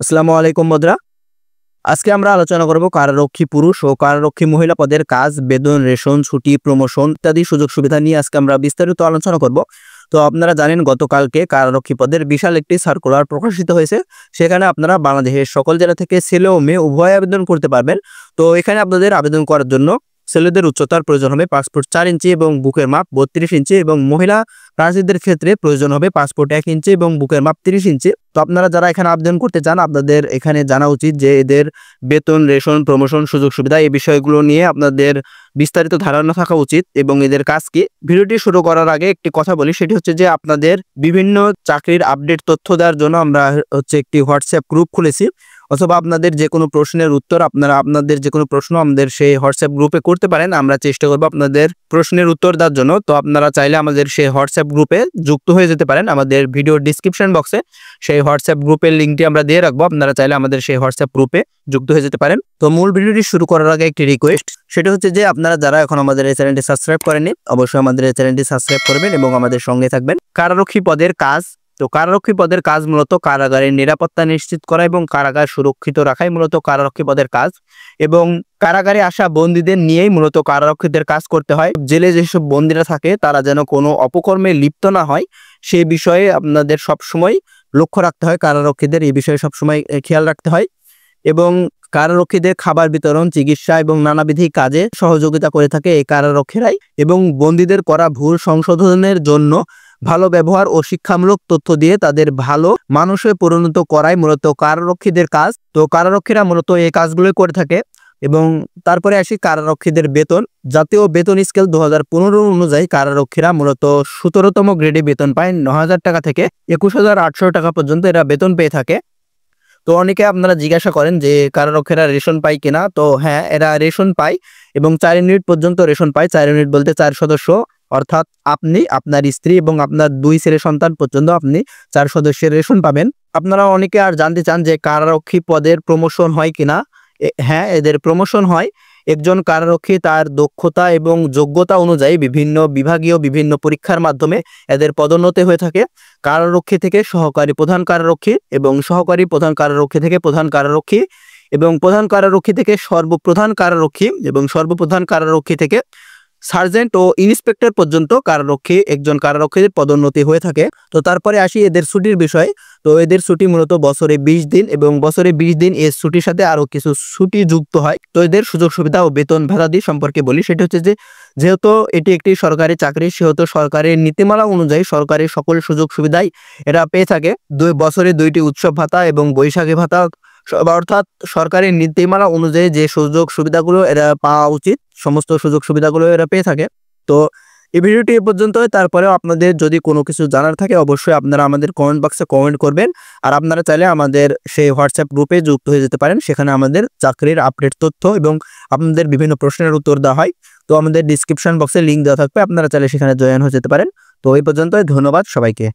আসসালামু আলাইকুম বন্ধুরা। আজকে আমরা আলোচনা করব কারারক্ষী পুরুষ ও কারারক্ষী মহিলা পদের কাজ, বেতন, রেশন, ছুটি, প্রমোশন ইত্যাদি সুযোগ সুবিধা নিয়ে আজকে আমরা বিস্তারিত আলোচনা করব। তো আপনারা জানেন গতকালকে কারারক্ষী পদের বিশাল একটি সার্কুলার প্রকাশিত হয়েছে। সেখানে আপনারা বাংলাদেশের সকল জেলা থেকে ছেলে ও মেয়ে উভয় আবেদন করতে পারবেন। তো এখানে আপনাদের আবেদন করার জন্য ছেলেদের উচ্চতার প্রয়োজন হবে পাসপোর্ট 4 ইঞ্চি এবং বুকের মাপ 32 ইঞ্চি এবং মহিলা প্রার্থীদের ক্ষেত্রে প্রয়োজন হবে পাসপোর্ট 1 ইঞ্চি এবং বুকের মাপ 30 ইঞ্চি। তো আপনারা যারা এখানে আবেদন করতে চান আপনাদের এখানে জানা উচিত যে এদের বেতন, রেশন, প্রমোশন, সুযোগ সুবিধা এই বিষয়গুলো নিয়ে আপনাদের বিস্তারিত ধারণা থাকা উচিত এবং এদের কাজ কি। ভিডিওটি শুরু করার আগে একটি কথা বলি, সেটি হচ্ছে যে আপনাদের বিভিন্ন চাকরির আপডেট তথ্য দেওয়ার জন্য আমরা একটি হোয়াটসঅ্যাপ গ্রুপ খুলেছি, অথবা আপনাদের যে কোনো প্রশ্নের উত্তর আপনাদের যে কোনো প্রশ্ন আমাদের সেই হোয়াটসঅ্যাপ গ্রুপে করতে পারেন। আমরা চেষ্টা করব আপনাদের প্রশ্নের উত্তর দেওয়ার জন্য। তো আপনারা চাইলে আমাদের সেই হোয়াটসঅ্যাপ গ্রুপে যুক্ত হয়ে যেতে পারেন। আমাদের ভিডিওর ডিসক্রিপশন বক্সে সেই হোয়াটসঅ্যাপ গ্রুপের লিঙ্কটি আমরা দিয়ে রাখবো। আপনারা চাইলে আমাদের সেই হোয়াটসঅ্যাপ গ্রুপে যুক্ত হয়ে যেতে পারেন। তো মূল ভিডিওটি শুরু করার আগে একটি রিকোয়েস্ট, সেটা হচ্ছে যে আপনারা যারা এখন আমাদের এই চ্যানেলটি সাবস্ক্রাইব করেননি অবশ্যই আমাদের এই চ্যানেলটি সাবস্ক্রাইব করবেন এবং আমাদের সঙ্গে থাকবেন। কারারক্ষী পদের কাজ। তো কারারক্ষী পদের কাজ মূলত কারাগারের নিরাপত্তা নিশ্চিত করা এবং কারাগার সুরক্ষিত রাখাই মূলত কারারক্ষী পদের কাজ, এবং কারাগারে আসা বন্দীদের নিয়েই মূলত কারারক্ষীদের কাজ করতে হয়। জেলে যেসব বন্দীরা থাকে তারা যেন কোনো অপকর্মে লিপ্ত না হয় সেই বিষয়ে আপনাদের সবসময় লক্ষ্য রাখতে হয়। কারারক্ষীদের এই বিষয়ে সবসময় খেয়াল রাখতে হয় এবং কারারক্ষীদের খাবার বিতরণ, চিকিৎসা এবং নানাবিধি কাজে সহযোগিতা করে থাকে এই কারারক্ষীরাই, এবং বন্দীদের করা ভুল সংশোধনের জন্য ভালো ব্যবহার ও শিক্ষামূলক তথ্য দিয়ে তাদের ভালো মানুষে পরিণত করাই মূলত কারারক্ষীদের কাজ। তো কারারক্ষীরা মূলত এই কাজগুলোই করে থাকে। এবং তারপরে আসি কারারক্ষীদের বেতন। জাতীয় বেতন স্কেল 2015 অনুযায়ী কারারক্ষীরা মূলত 17তম গ্রেডে বেতন পায় 9,000 টাকা থেকে 21,800 টাকা পর্যন্ত এরা বেতন পেয়ে থাকে। তো অনেকে আপনারা জিজ্ঞাসা করেন যে কারারক্ষীরা রেশন পায় কিনা। তো হ্যাঁ, এরা রেশন পায় এবং 4 ইউনিট পর্যন্ত রেশন পায়। 4 ইউনিট বলতে 4 সদস্য, অর্থাৎ আপনি, আপনার স্ত্রী এবং আপনার 2 ছেলে সন্তান পর্যন্ত আপনি 4 সদস্যের রেশন পাবেন। আপনারা অনেকে আর জানতে চান যে কারারক্ষী পদের প্রমোশন হয় কিনা। হ্যাঁ, এদের প্রমোশন হয়। একজন কারারক্ষী তার দক্ষতা এবং যোগ্যতা অনুযায়ী বিভিন্ন বিভাগীয় বিভিন্ন পরীক্ষার মাধ্যমে এদের পদোন্নতি হয়ে থাকে। কারারক্ষী থেকে সহকারী প্রধান কারারক্ষী এবং সহকারী প্রধান কারারক্ষী থেকে প্রধান কারারক্ষী এবং প্রধান কারারক্ষী থেকে সর্বপ্রধান কারারক্ষী এবং সর্বপ্রধান কারারক্ষী থেকে সার্জেন্ট ও ইন্সপেক্টর পর্যন্ত একজন কারারক্ষীর পদোন্নতি হয়ে থাকে। তো তারপরে আসি এদের ছুটির বিষয়। তো এদের ছুটি মূলত বছরে 20 দিন এবং বছরে 20 দিন এর ছুটির সাথে আরো কিছু ছুটি যুক্ত হয়। তো এদের সুযোগ সুবিধা ও বেতন ভাতাদি সম্পর্কে বলি, সেটা হচ্ছে যে যেহেতু এটি একটি সরকারি চাকরি সেহেতু সরকারের নীতিমালা অনুযায়ী সরকারি সকল সুযোগ সুবিধাই এরা পেয়ে থাকে। বছরে 2টি উৎসব ভাতা এবং বৈশাখী ভাতা, অর্থাৎ সরকারের নীতিমালা অনুযায়ী যে সুযোগ সুবিধাগুলো এরা পাওয়া উচিত সমস্ত সুযোগ সুবিধাগুলো এরা পেয়ে থাকে। তো এই ভিডিওটি এ পর্যন্তই। তারপরেও আপনাদের যদি কোনো কিছু জানার থাকে অবশ্যই আপনারা আমাদের কমেন্ট বক্সে কমেন্ট করবেন। আর আপনারা চাইলে আমাদের সেই হোয়াটসঅ্যাপ গ্রুপে যুক্ত হয়ে যেতে পারেন। সেখানে আমাদের চাকরির আপডেট তথ্য এবং আপনাদের বিভিন্ন প্রশ্নের উত্তর দেওয়া হয়। তো আমাদের ডিসক্রিপশন বক্সে লিঙ্ক দেওয়া থাকবে, আপনারা চাইলে সেখানে জয়েন হয়ে যেতে পারেন। তো এই পর্যন্তই, ধন্যবাদ সবাইকে।